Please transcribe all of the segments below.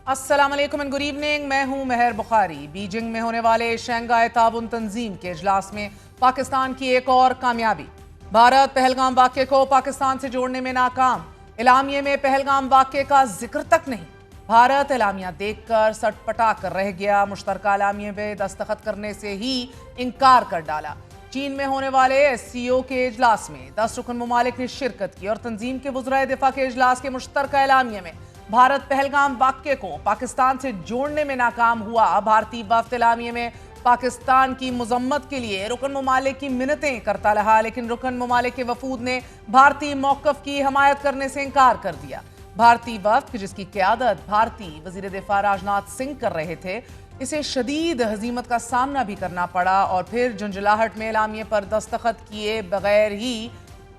अस्सलाम वालेकुम and good evening. मैं हूं मेहर बुखारी। बीजिंग में होने वाले शंघाई ताउन तंजीम के इजलास में पाकिस्तान की एक और कामयाबी। भारत पहलगाम वाक़े को पाकिस्तान से जोड़ने में नाकाम। एलामिये में पहलगाम वाक़े का जिक्र तक नहीं। भारत एलामिया देखकर सटपटा कर रह गया। मुश्तरका एलामिये में दस्तखत करने से ही इनकार कर डाला। चीन में होने वाले SCO के इजलास में 10 रुकन ममालिक ने शिरकत की और तंजीम के वज़राए दिफा के इजलास के मुश्तरका एलामिये में भारत पहलगाम वाक़े को पाकिस्तान से जोड़ने में नाकाम हुआ। भारतीय वफ़द एलामिये में पाकिस्तान की मज़म्मत के लिए रुकन ममालिक की मिन्नतें करता रहा, लेकिन रुकन ममालिक के वफूद ने भारतीय मौक़िफ़ की हमायत करने से इनकार कर दिया। भारतीय वफ़द जिसकी क़यादत भारतीय वज़ीर दिफा राजनाथ सिंह कर रहे थे, इसे शदीद हज़ीमत का सामना भी करना पड़ा और फिर झुंझलाहट में एलामिये पर दस्तखत किए बगैर ही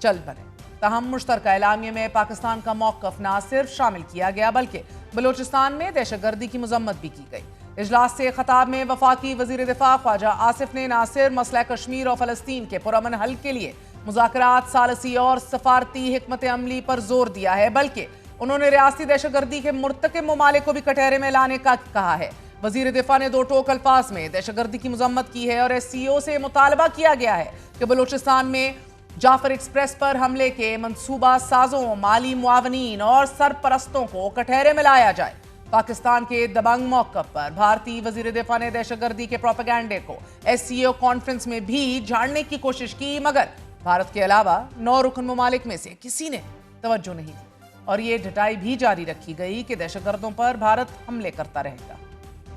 चल बने। तहम मुश्तरका एलामिये में पाकिस्तान का मौक़िफ़ ना सिर्फ शामिल किया गया बल्कि बलूचिस्तान में दहशतगर्दी की मज़म्मत भी की गई। इजलास से खिताब में वफाकी वज़ीर दिफा ख्वाजा आसिफ ने ना सिर्फ मसला कश्मीर और फ़लस्तीन के पुरअमन हल के लिए मुज़ाकरात, सालसी और सफारती हिकमत अमली पर जोर दिया है, बल्कि उन्होंने रियासती दहशतगर्दी के मुर्तकिब ममालिक को भी कटहरे में लाने का कहा है। वज़ीर दिफा ने दो टोक अल्फाज में दहशतगर्दी की मज़म्मत की है और SCO से मुतालबा किया गया है कि बलूचिस्तान में जाफर एक्सप्रेस पर हमले के मंसूबा साजों, माली मुआवनीन और सरपरस्तों को कटहरे में लाया जाए। पाकिस्तान के दबंग मौक़िफ़ पर भारतीय वज़ीर दिफा ने दहशतगर्दी के प्रोपेगेंडे को SCO कॉन्फ्रेंस में भी झाड़ने की कोशिश की, मगर भारत के अलावा 9 रुकन ममालिक में से किसी ने तवज्जो नहीं दी और ये ढटाई भी जारी रखी गई कि दहशतगर्दों पर भारत हमले करता रहेगा।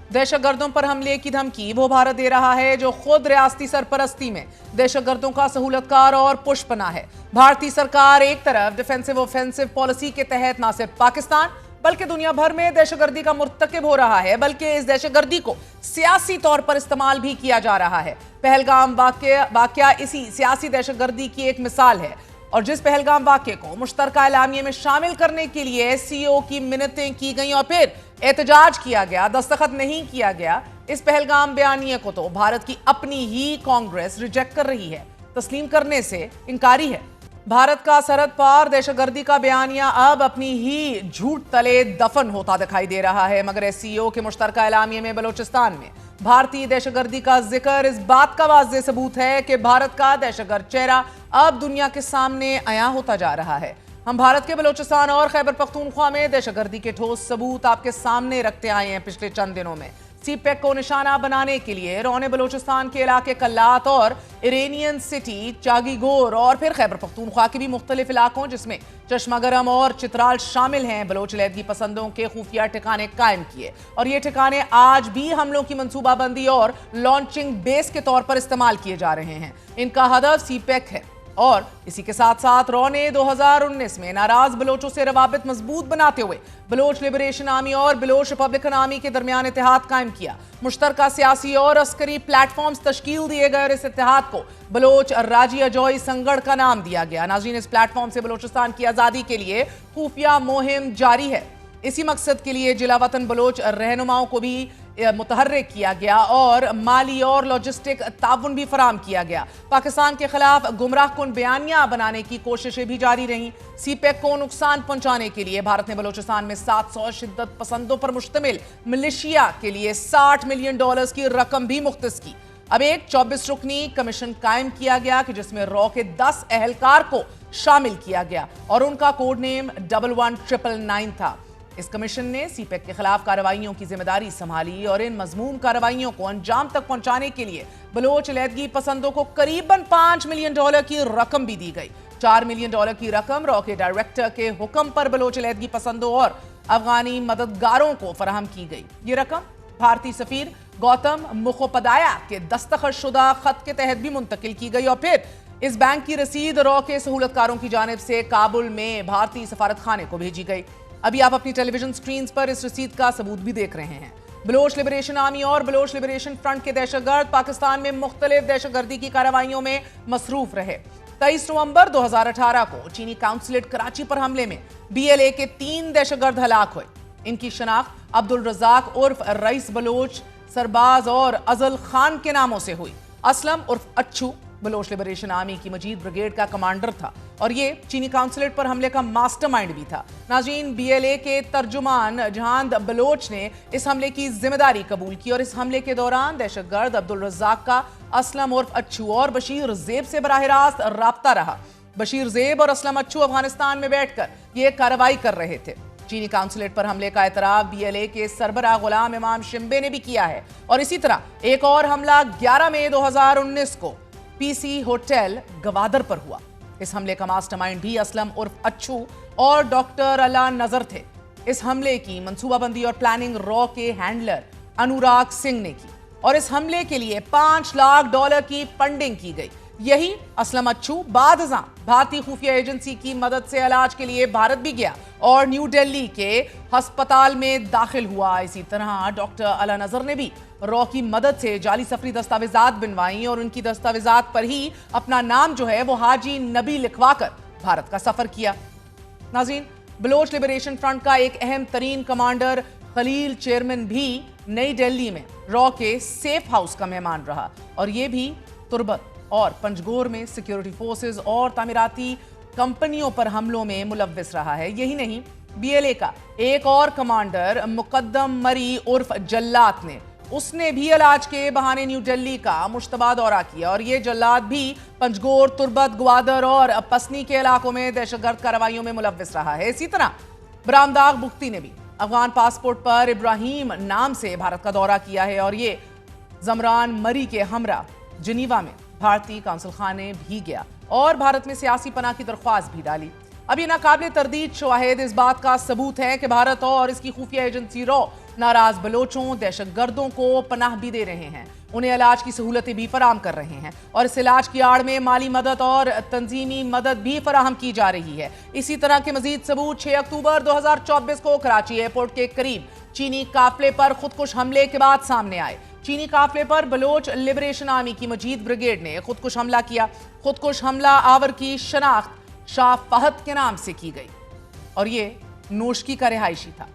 दहशतगर्दों पर हमले की धमकी वो भारत दे रहा है जो खुद रियासती सरपरस्ती में दहशतगर्दों का सहूलतकार और पुष्पना है। भारतीय सरकार एक तरफ डिफेंसिव ऑफेंसिव पॉलिसी के तहत न सिर्फ पाकिस्तान बल्कि दुनिया भर में दहशतगर्दी का मुर्तकिब हो रहा है, बल्कि इस दहशतगर्दी को सियासी तौर पर इस्तेमाल भी किया जा रहा है। पहलगाम वाक़या इसी सियासी दहशतगर्दी की एक मिसाल है और जिस पहलगाम वाक़े को मुश्तरका एलामिये में शामिल करने के लिए SCO की मिन्नतें की गई और फिर एहतजाज किया गया, दस्तखत नहीं किया गया, इस पहलगाम बयानिए को तो भारत की अपनी ही कांग्रेस रिजेक्ट कर रही है, तस्लीम करने से इनकारी है। भारत का सरहद पार दहशतगर्दी का बयानिया अब अपनी ही झूठ तले दफन होता दिखाई दे रहा है, मगर SCO के मुश्तरका एलामिये में बलूचिस्तान में भारतीय दहशतगर्दी का जिक्र इस बात का वाज़ेह सबूत है कि भारत का दहशतगर्द चेहरा अब दुनिया के सामने आया होता जा रहा है। हम भारत के बलूचिस्तान और खैबर पख्तूनख्वा में दहशतगर्दी के ठोस सबूत आपके सामने रखते आए हैं। पिछले चंद दिनों में CPEC को निशाना बनाने के लिए रौने बलूचिस्तान के इलाके कल्लात और इरेनियन सिटी, चागीगोर और फिर खैबर पख्तूनख्वा के भी मुख्तलिफ इलाकों जिसमें चश्मागरम और चित्राल शामिल हैं, बलोच लहदगी पसंदों के खुफिया ठिकाने कायम किए और ये ठिकाने आज भी हमलों की मंसूबाबंदी और लॉन्चिंग बेस के तौर पर इस्तेमाल किए जा रहे हैं। इनका हदफ CPEC है और इसी के साथ साथ रौने 2019 में नाराज बलोचों से रवाबित मजबूत बनाते हुए बलोच लिबरेशन आर्मी और बलोच रिपब्लिकन आर्मी के दरमियान इत्तेहाद कायम किया। मुश्तरका सियासी और अस्करी प्लेटफॉर्म्स तश्कील दिए गए और इस इत्तेहाद को बलोच राजी अजोई संगड़ का नाम दिया गया। नाज़रीन, इस प्लेटफॉर्म से बलोचिस्तान की आज़ादी के लिए खुफिया मुहिम जारी है। इसी मकसद के लिए जिला वतन बलोच रहनुमाओं को भी मुतहर्रिक किया गया और माली और लॉजिस्टिक ताउन भी फराम किया गया। पाकिस्तान के खिलाफ गुमराह कुन बयानियां बनाने की कोशिशें भी जारी रहीं। CPEC को नुकसान पहुंचाने के लिए भारत ने बलूचिस्तान में 700 शिद्दत पसंदों पर मुश्तमिल मिलिशिया के लिए $60 मिलियन की रकम भी मुख्तस की। अब एक 24 रुकनी कमीशन कायम किया गया कि जिसमें रॉ के 10 एहलकार को शामिल किया गया और उनका कोड नेम 11999 था। इस कमीशन ने CPEC के खिलाफ कार्रवाइयों की जिम्मेदारी संभाली और इन मजमूम कार्रवाइयों को अंजाम तक पहुंचाने के लिए बलोच लहदगी पसंदों को करीबन $5 मिलियन की रकम भी दी गई। $4 मिलियन की रकम रॉ के डायरेक्टर के हुक्म पर बलोच लहदगी पसंदों और अफगानी मददगारों को फराहम की गई। ये रकम भारतीय सफीर गौतम मुखोपाध्याय के दस्तखत शुदा खत के तहत भी मुंतकिल की गई और फिर इस बैंक की रसीद रॉ के सहूलतकारों की जानिब से काबुल में भारतीय सफारत खाने को भेजी गई। अभी आप अपनी टेलीविजन स्क्रीन पर इस रसीद का सबूत भी देख रहे हैं। बलोच लिबरेशन आर्मी और बलोच लिबरेशन फ्रंट के दहशतगर्द पाकिस्तान में मुख्तलिफ दहशतगर्दी की कार्रवाइयों में मसरूफ रहे। 23 नवंबर 2018 को चीनी काउंसलेट कराची पर हमले में BLA के 3 दहशतगर्द हलाक हुए। इनकी शनाख्त अब्दुल रजाक उर्फ रईस बलोच, सरबाज और अजल खान के नामों से हुई। असलम उर्फ अच्छू, बलोच लिबरेशन आर्मी की मजीद ब्रिगेड का कमांडर था और ये चीनी काउंसलेट पर हमले का मास्टरमाइंड भी था। नाज़रीन, बीएलए के तर्जुमान जहान बलोच ने इस हमले की जिम्मेदारी कबूल की और इस हमले के दौरान दहशतगर्द अब्दुल रज़ाक का असलम उर्फ अच्छू और बशीर ज़ेब से बराह रास्त राब्ता रहा। बशीर ज़ेब और असलम अच्छू अफगानिस्तान में बैठकर ये कार्रवाई कर रहे थे। चीनी काउंसलेट पर हमले का एतराफ बीएलए के सरबराह गुलाम इमाम शिम्बे ने भी किया है और इसी तरह एक और हमला 11 मई 2019 को पीसी होटल गवादर पर हुआ। इस हमले का मास्टरमाइंड भी असलम उर्फ अच्छू और डॉक्टर अला नजर थे। इस हमले की मंसूबाबंदी और प्लानिंग रॉ के हैंडलर अनुराग सिंह ने की और इस हमले के लिए $5 लाख की फंडिंग की गई। यही असलम अच्छू बादशाह भारतीय खुफिया एजेंसी की मदद से इलाज के लिए भारत भी गया और न्यू दिल्ली के अस्पताल में दाखिल हुआ। इसी तरह डॉक्टर अला नजर ने भी रॉ की मदद से जाली सफरी दस्तावेजात बनवाई और उनकी दस्तावेजात पर ही अपना नाम जो है वो हाजी नबी लिखवाकर भारत का सफर किया। नाज़रीन, बलोच लिबरेशन फ्रंट का एक अहम तरीन कमांडर खलील चेयरमैन भी नई दिल्ली में रॉ के सेफ हाउस का मेहमान रहा और ये भी तुर्बत और पंजगोर में सिक्योरिटी फोर्सेस और तामीराती कंपनियों पर हमलों में मुलव्विस रहा है। यही नहीं, बीएलए का एक और कमांडर मुकद्दम मरी उर्फ जल्लाद ने उसने भी इलाज के बहाने न्यू दिल्ली का मुश्तबा दौरा किया और ये जल्लाद भी पंजगोर, तुर्बत, ग्वादर और पसनी के इलाकों में दहशतगर्द कार्रवाइयों में मुलव्विस रहा है। इसी तरह बरामदाग बुख्ती ने भी अफगान पासपोर्ट पर इब्राहिम नाम से भारत का दौरा किया है और ये जमरान मरी के हमरा जिनीवा में भारतीय काउंसिल खाने भी गया और भारत में सियासी पनाह की दरख्वास्त भी डाली। अब ये नाकाबिले तरदीद शवाहिद इस बात का सबूत है कि भारत और इसकी खुफिया एजेंसी रॉ नाराज बलोचों, दहशतगर्दों को पनाह भी दे रहे हैं, उन्हें इलाज की सहूलतें भी फराहम कर रहे हैं और इस इलाज की आड़ में माली मदद और तंजीमी मदद भी फराहम की जा रही है। इसी तरह के मजीद सबूत 6 अक्टूबर 2024 को कराची एयरपोर्ट के करीब चीनी काफले पर खुदकुश हमले के बाद सामने आए। चीनी काफले पर बलोच लिबरेशन आर्मी की मजीद ब्रिगेड ने खुदकुश हमला किया। खुदकुश हमला आवर की शनाख्त शाह फहद के नाम से की गई और ये नोशकी का रिहायशी था।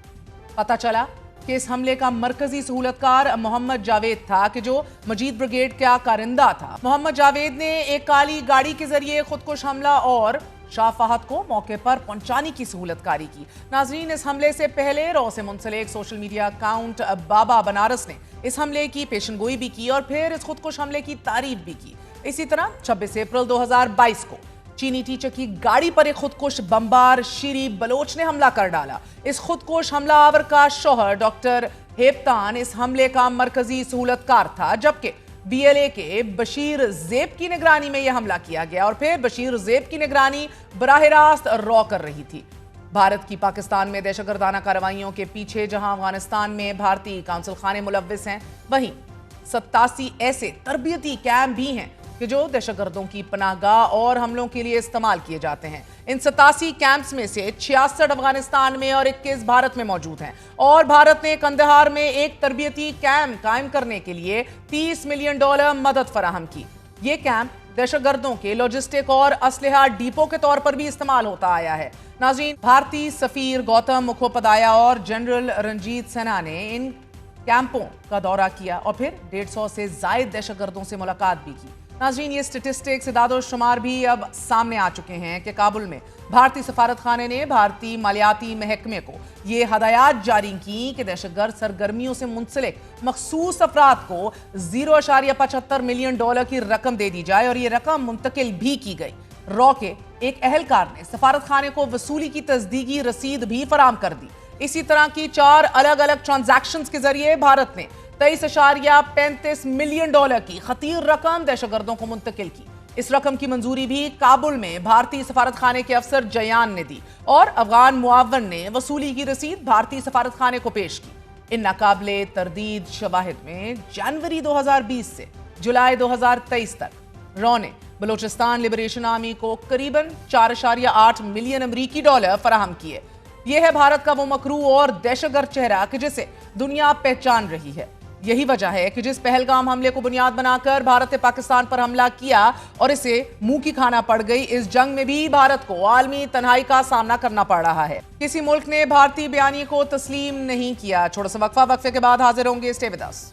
पता चला कि इस हमले का मरकजी सहूलतकार मोहम्मद जावेद था कि जो मजीद ब्रिगेड का कारिंदा था। मोहम्मद जावेद ने एक काली गाड़ी के जरिए खुदकुश हमला और शाह फहद को मौके पर पहुंचाने की सहूलतकारी की। नाजरीन, इस हमले से पहले रॉ से मुंसलिक सोशल मीडिया अकाउंट बाबा बनारस ने इस हमले की पेशनगोई भी की और फिर इस खुदकुश हमले की तारीफ भी की। इसी तरह 26 अप्रैल 2022 को चीनी टीचर की गाड़ी पर एक खुदकुश बमबार शीरी बलोच ने हमला कर डाला। इस खुदकुश हमलावर का शौहर डॉक्टर हेप्तान इस हमले का मरकजी सहूलतकार था, जबकि बीएलए के बशीर ज़ेब की निगरानी में यह हमला किया गया और फिर बशीर ज़ेब की निगरानी बराह रास्त रॉ कर रही थी। भारत की पाकिस्तान में दहशतगर्दाना कार्रवाइयों के पीछे जहां अफगानिस्तान में भारतीय काउंसिल खाने मुलव्विस हैं, वहीं 87 ऐसे तरबियती कैंप भी हैं कि जो दहशतगर्दों की पनाहगाह और हमलों के लिए इस्तेमाल किए जाते हैं। इन 87 कैंप्स में से 66 अफगानिस्तान में और 21 भारत में मौजूद हैं और भारत ने कंदहार में एक तरबियती कैंप कायम करने के लिए $30 मिलियन मदद फराहम की। ये कैंप दहशतगर्दों के लॉजिस्टिक और असलहा डिपो के तौर पर भी इस्तेमाल होता आया है। नाज़रीन, भारतीय सफीर गौतम मुखोपाध्याय और जनरल रंजीत सिन्हा ने इन कैंपों का दौरा किया और फिर 150 से ज्यादा दहशतगर्दों से मुलाकात भी की। नाज़रीन, ये स्टेटिस्टिक्स इदादो शुमार भी अब सामने आ चुके हैं कि काबुल में भारतीय सफारत खाने ने भारतीय मालियाती महकमे को ये हदायत जारी की कि दहशतगर्द सरगर्मियों से मुंसलिक मखसूस अफराद को $0.75 मिलियन की रकम दे दी जाए और ये रकम मुंतकिल भी की गई। रॉ के एक अहलकार ने सफारत खाने को वसूली की तस्दीकी रसीद भी फराहम कर दी। इसी तरह की 4 अलग अलग ट्रांजैक्शंस के जरिए भारत ने $23.35 मिलियन की खतीर रकम दहशतगर्दों को मुंतकिल की। इस रकम की मंजूरी भी काबुल में भारतीय सफारत खाने के अफसर जयान ने दी और अफगान मुआवन ने वसूली की रसीद भारतीय सफारत खाने को पेश की। इन नाकाबिले तरदीद शवाहिद में जनवरी 2020 से जुलाई 2023 तक रॉ ने बलोचिस्तान लिबरेशन आर्मी को करीबन $4.8 मिलियन फराहम किए। यह है भारत का वो मकरू और दहशतगर्द चेहरा कि जिसे दुनिया पहचान रही है। यही वजह है कि जिस पहलगाम हमले को बुनियाद बनाकर भारत ने पाकिस्तान पर हमला किया और इसे मुंह की खाना पड़ गई, इस जंग में भी भारत को आलमी तन्हाई का सामना करना पड़ रहा है। किसी मुल्क ने भारतीय बयानी को तस्लीम नहीं किया। छोटा सा वक्फे के बाद हाजिर होंगे। Stay with us.